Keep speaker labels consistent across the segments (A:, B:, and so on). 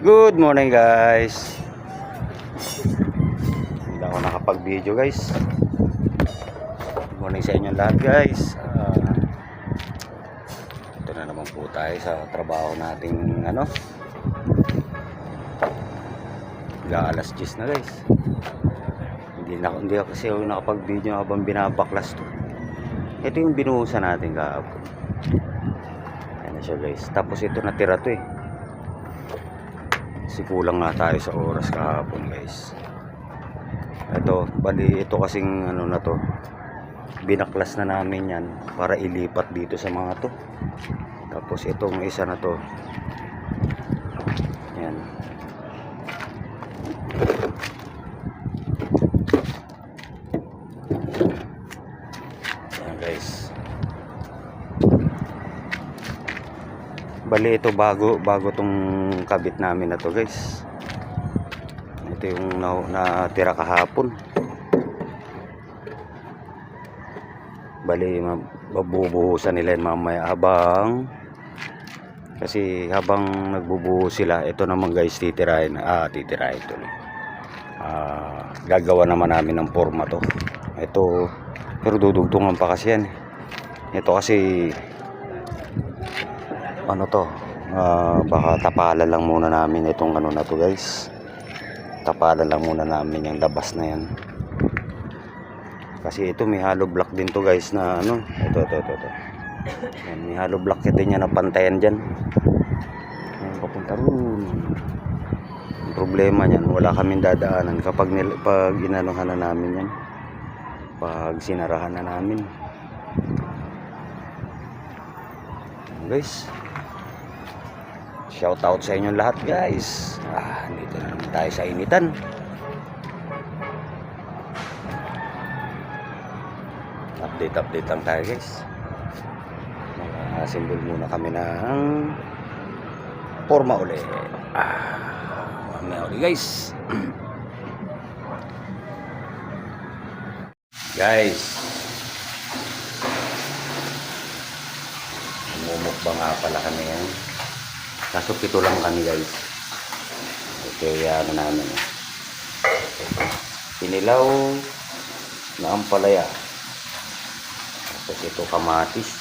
A: Good morning guys. Hindi ako nakapag-video guys. Good morning sa inyo lahat guys. Ito na naman po tayo sa trabaho nating alas 10 na guys. Hindi ako kasi nakapag-video habang binabaklas to. Ito yung binuhusan natin kahapon. Ayan na siya guys. Tapos ito natira to eh. Kasi kulang nga tayo sa oras kahapon guys. Ito kasing na to, binaklas na namin yan para ilipat dito sa mga to. Tapos itong isa na to, yan, yan guys. Bali ito bago tong kabit namin na to guys. Ito yung natira kahapon. Bali mabubuhusan nila yan mamaya habang nagbubuhos sila. Ito naman guys titirahin tuloy. Gagawa naman namin ng forma to. Ito pero dudugtungan pa kasi yan. Ito kasi baka tapalan lang muna namin itong na to guys. Tapalan lang muna namin yung labas na yan. Kasi ito may hollow block din to guys na ito. Yan, may hollow block din yan na pantayan dyan. Yan, papunta roon. Ang problema niyan, wala kaming dadaanan kapag inanuhan na namin yan. Pag sinarahan na namin. Yan, guys. Shout out sa inyo lahat guys. Dito na naman tayo sa initan. Update lang tayo guys. Mag-assemble muna kami ng forma uli. Mamaya uli guys. Guys, mumukbang nga pala kami yan. Kaso 7 lang kami guys. Kaya namin pinilaw na ampalaya. Tapos ito kamatis.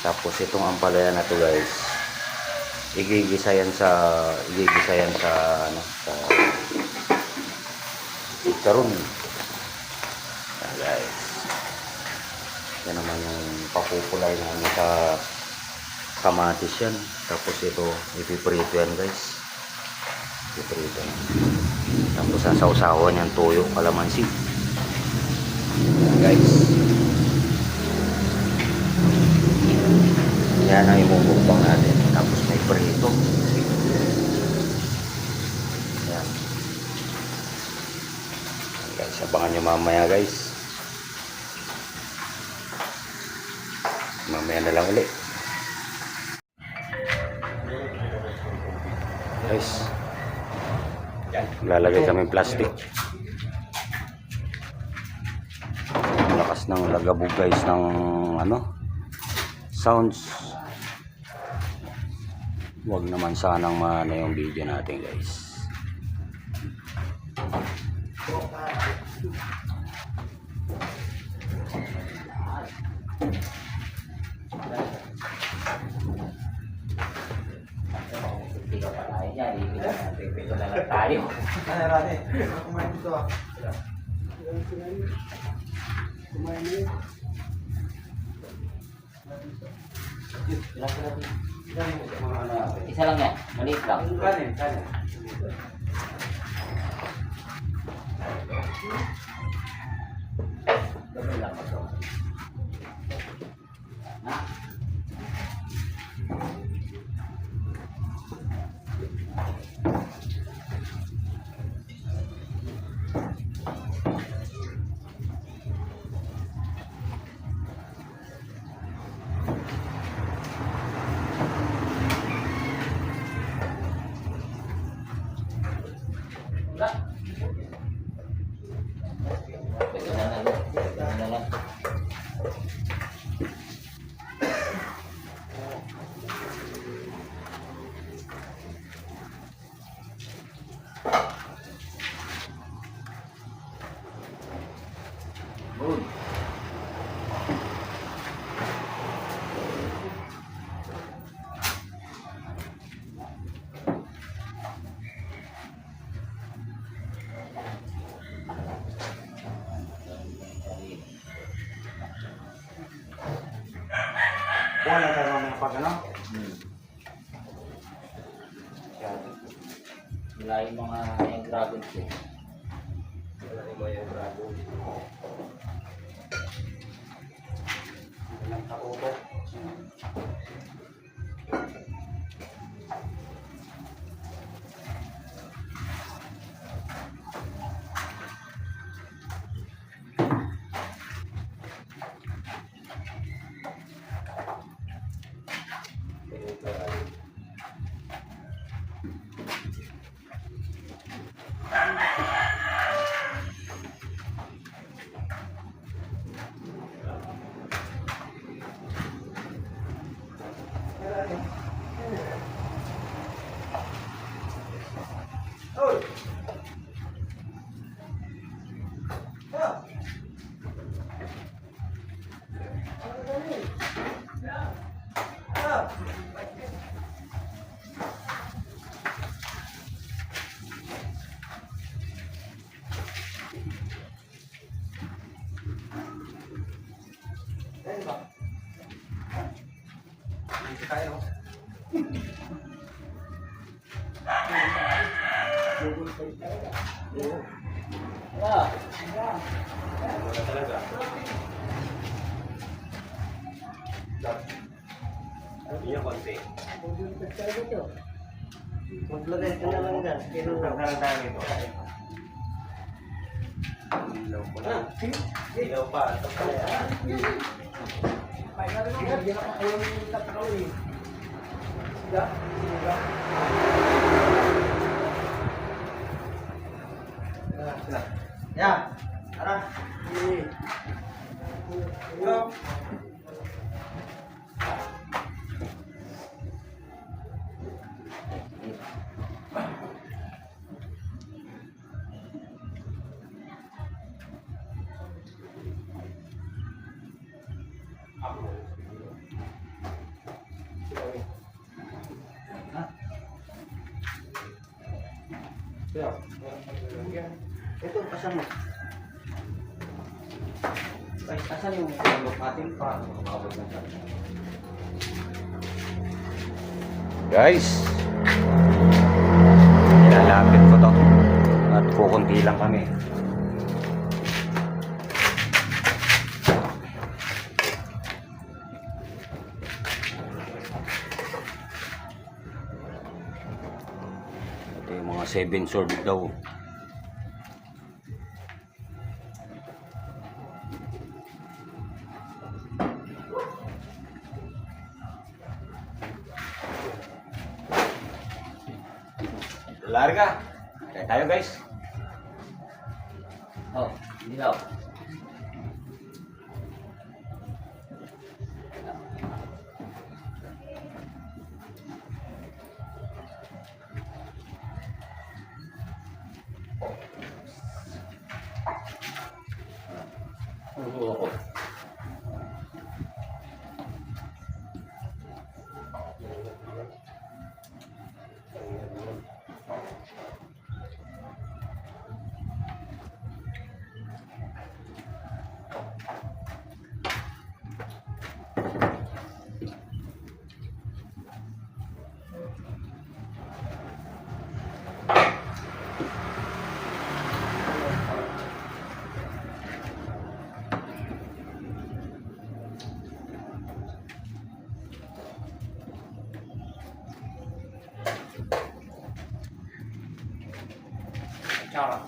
A: Tapos itong ampalaya na to guys, igigisa yan sa ikaron. Guys, yan naman yung papupulay namin sa kamatis yan. Tapos ito ipiprito yan guys. Ipiprito yan. Tapos sasawsawan yan toyo, kalamansi. Guys, yan ang imumukbang natin. Tapos may prito. Yan. Guys, abangan nyo mamaya guys. Mamaya na lang ulit guys. Lalagay kami plastic. Lakas ng lagabog guys ng sounds. Huwag naman sanang yung video natin guys. Tayo. Kumain dito isa lang yan, maliit lang. Kanin. Dami lang ito. Good. Kuha na tayo mga pag ano?
B: Wala yung mga yung dragon ko.
A: Wala yung mga dragon. Walang kaupo. Iya konti. Maglagay ka na lang dyan. Magkaroon tayo ito. Ilaw ko na. Ilaw pa. Ito pa. Ya, arah. Go. Ito, pasan mo. Ay, asan yung sandok natin pa? Makabot na siya. Guys, ilalapit ko to at kukunti lang kami. Ito yung mga 7 sword daw. Larga. Kaya tayo guys.
B: Oh, dilaw.
A: Oo.
B: Cara.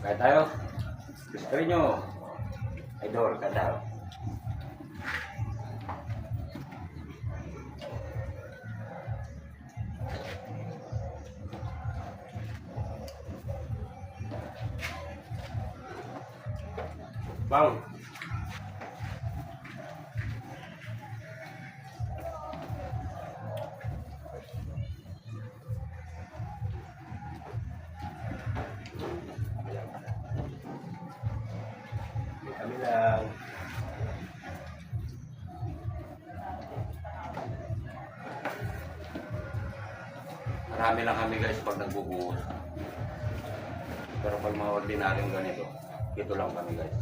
A: Kaya tayo. Gusto nyo. Idol, kaya tayo. Bang. Kami lang. Marami lang kami guys pag nagbubuhos. Pero pag mga ordinaryong ganito, ito lang kami guys.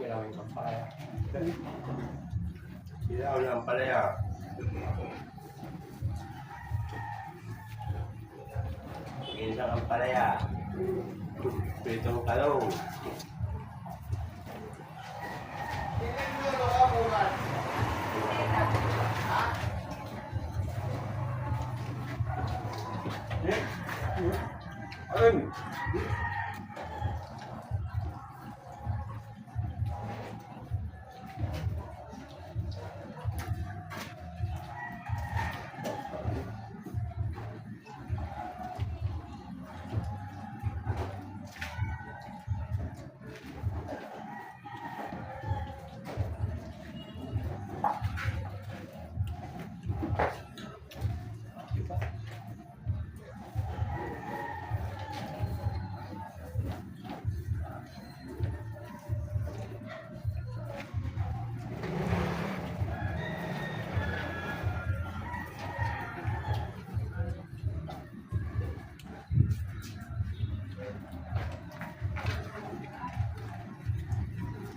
C: Kailangan ng palaya. Kailangan ng palaya. Ginisa ng palaya. Pritong talong. Ayun.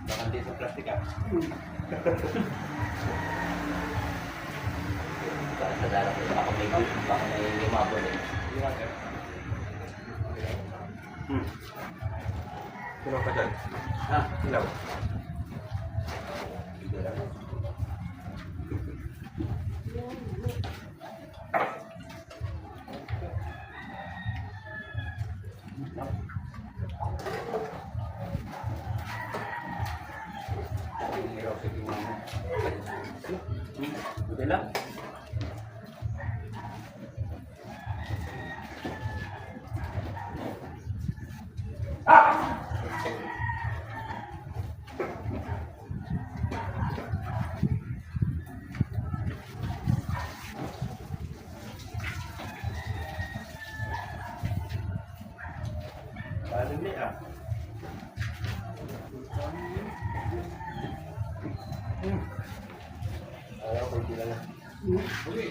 C: Bakit dito plastic ah?
B: Baka sa darang baka may lumabon eh.
C: Sino ka dyan?
B: Ha?
C: Ilaw.
B: Buti lang.
C: Paano niya? Ayaw ko sila na. Uli.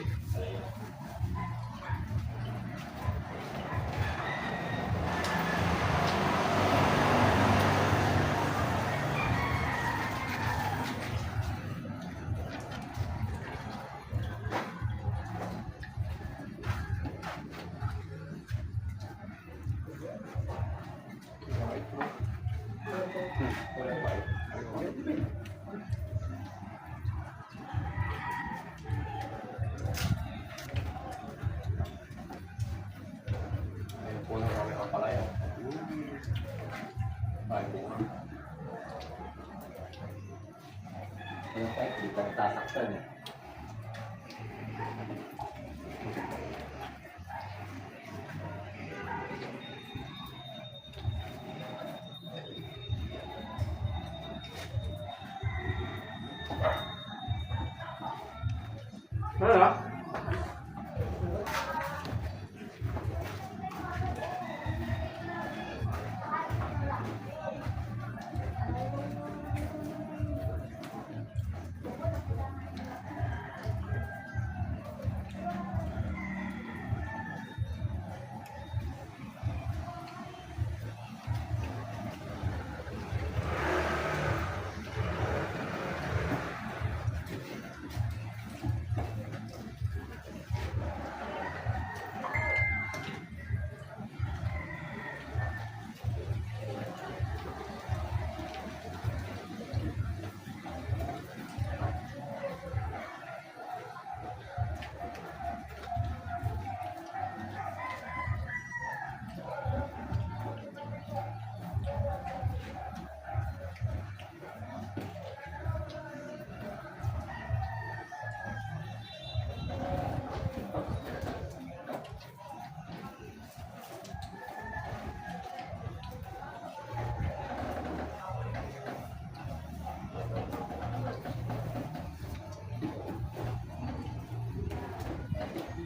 C: Wala pa eh.
B: Walang pipe, di ka natasaktan eh.
C: Ano?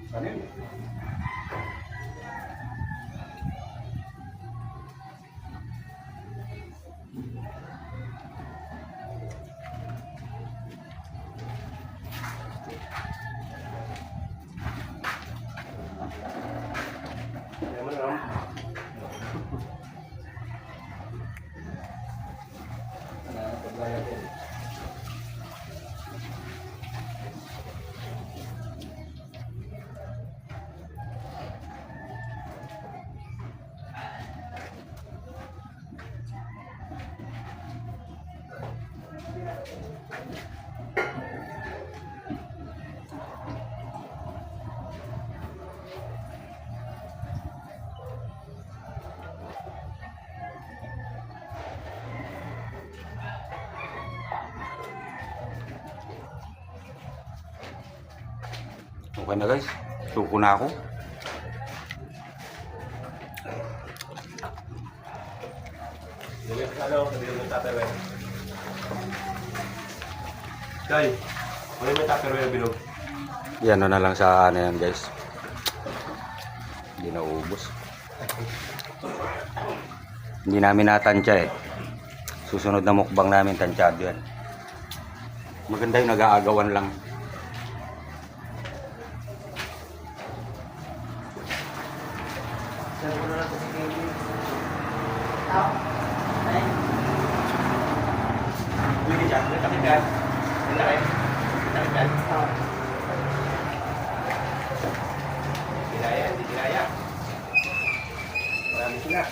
C: Ano yun? Ayan mo na.
B: Pagbayad din.
A: Okay na guys. Suko na ako.
C: Ano? Sabi mo yung tupperware. Day, ano yung tupperware bilog?
A: Yan na lang sa ano yan guys. Hindi na ubos. Hindi namin natansya eh. Susunod na mukbang namin tansyado yan. Maganda yung nag-aagawan lang.
B: Sabi ko na lang kasi kayo. Tao? Ay.
C: Hindi dyan, may kapitan. May tayo. May kapitan. Dinaya, hindi dinaya. Marami sila.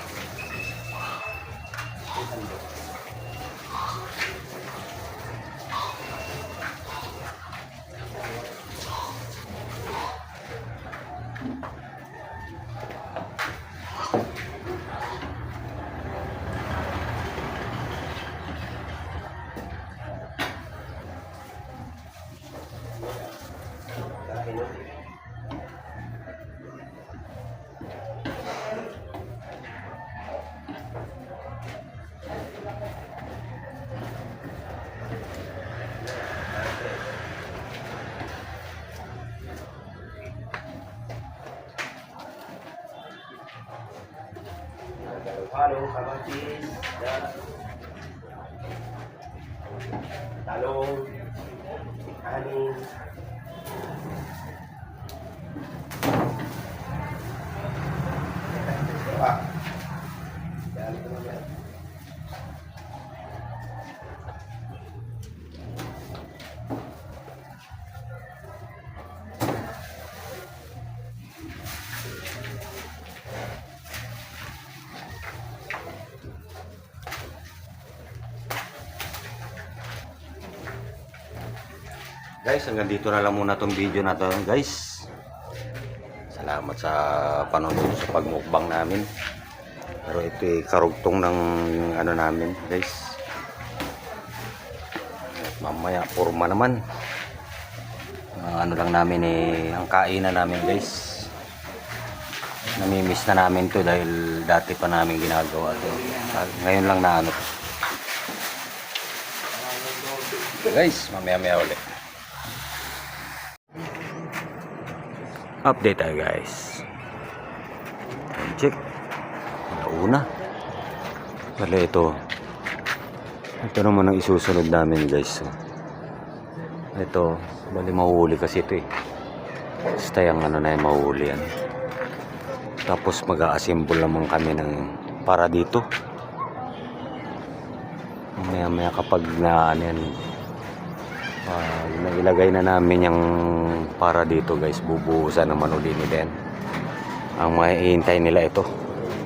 C: Halo, kamatis, talong, aning, yan ito naman.
A: Guys, hanggang dito na lang muna tong video na to guys. Salamat sa panonood sa pagmukbang namin. Pero ito ay karugtong ng ano namin guys. Mamaya forma naman. Ano lang namin ang kainan namin guys. Namimiss na namin to dahil dati pa namin ginagawa to. Ngayon lang na ano. Guys, mamaya ulit. Update tayo guys. Check. Una. Bale ito. Ito naman ang isusunod namin guys. Ito, bali mahuhuli kasi ito eh. Basta yung ano na yung mahuhuli yan. Tapos mag-a-assemble naman kami ng para dito. Maya kapag na ano yan, ilagay na namin yung para dito guys, bubuhusan naman uli nila yan. Ang maihintay nila ito.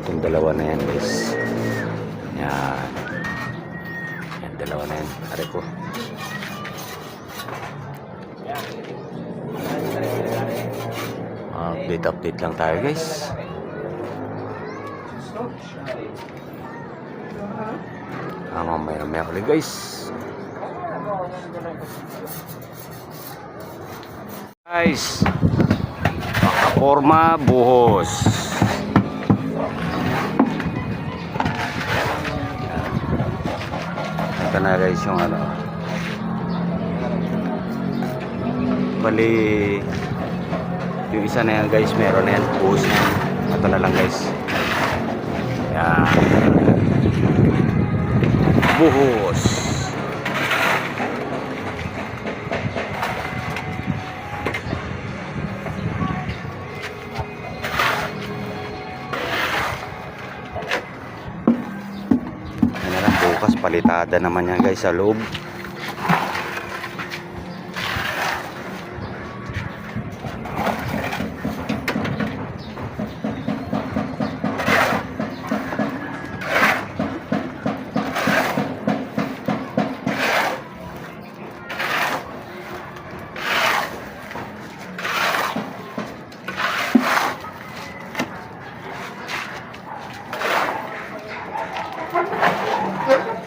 A: Itong dalawa na yan guys. Yan. Yan, dalawa na yan. Ari ko. Update lang tayo guys. Mamaya ulit guys. Guys, forma buhos. Ito na guys yung ano. Bali yung isa na yan guys, meron na yan, buhos na yan. Ito na lang guys. Yan. Buhos. Yan na lang, bukas palitada naman yan guys sa loob.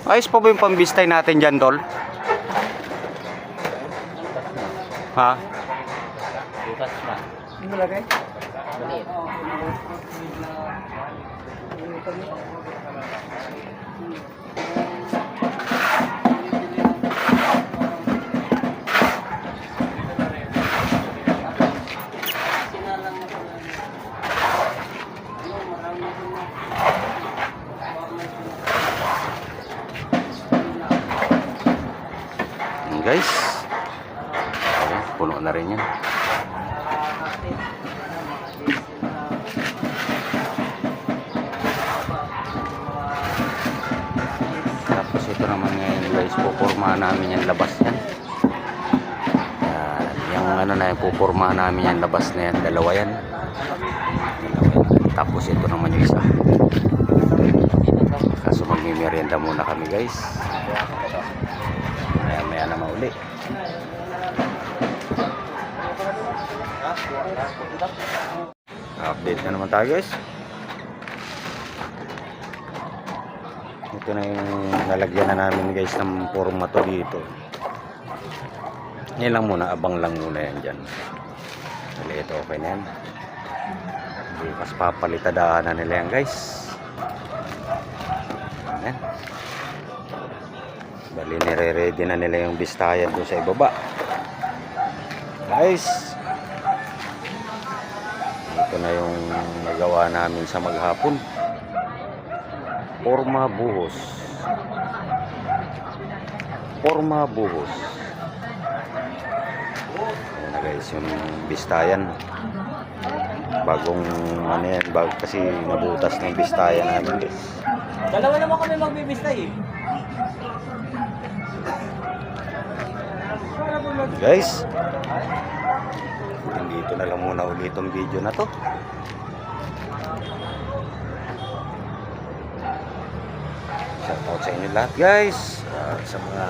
A: Ayos pa ba yung pambistay natin dyan, tol? Ha?
B: Bukas na.
C: Hindi mo lagay?
B: Maliit.
A: Guys, ayan, puno na rin yan. Tapos ito naman ngayon guys, pupurmahan namin yan labas yan. Yung ano na yan, pupurmahan namin yan labas na yan, dalawa yan. Tapos ito naman yung isa. Kaso magmimerienda muna kami guys. Maya naman uli. Update na naman tayo guys. Ito na yung nalagyan na namin guys ng formato dito. Yan lang muna, abang lang muna yan dyan. Dali ito, okay na yan. Bukas papalitadaan na nila yan guys. Ayan. Bali nire-ready na nila yung bistayan doon sa ibaba. Guys, ito na yung nagawa namin sa maghapon. Forma buhos. Forma buhos. Ayan na guys yung bistayan. Bagong ano yan, kasi nabutas ng bistayan namin guys.
B: Dalawa naman kami magbibistay eh.
A: Guys, dito na lang muna ulit itong video na to. Shout out sa inyo lahat guys, sa mga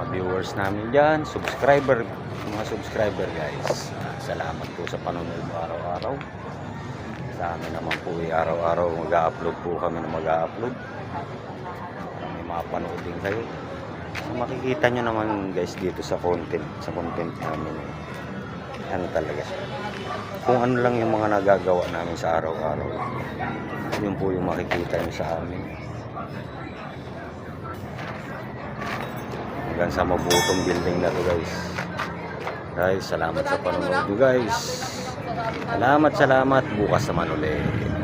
A: viewers namin dyan, mga subscriber guys. Salamat po sa panonood mo araw-araw. Sa amin naman po araw-araw mag-upload po kami na mag-upload. May mapanood din kayo. So, makikita nyo naman guys dito sa content namin. Ano talaga siya. Kung ano lang yung mga nagagawa namin sa araw-araw. Yun po yung makikita nyo sa amin. Hanggang sa mabutong building na to guys. Guys, salamat sa panonood nyo guys. Salamat. Bukas naman ulit.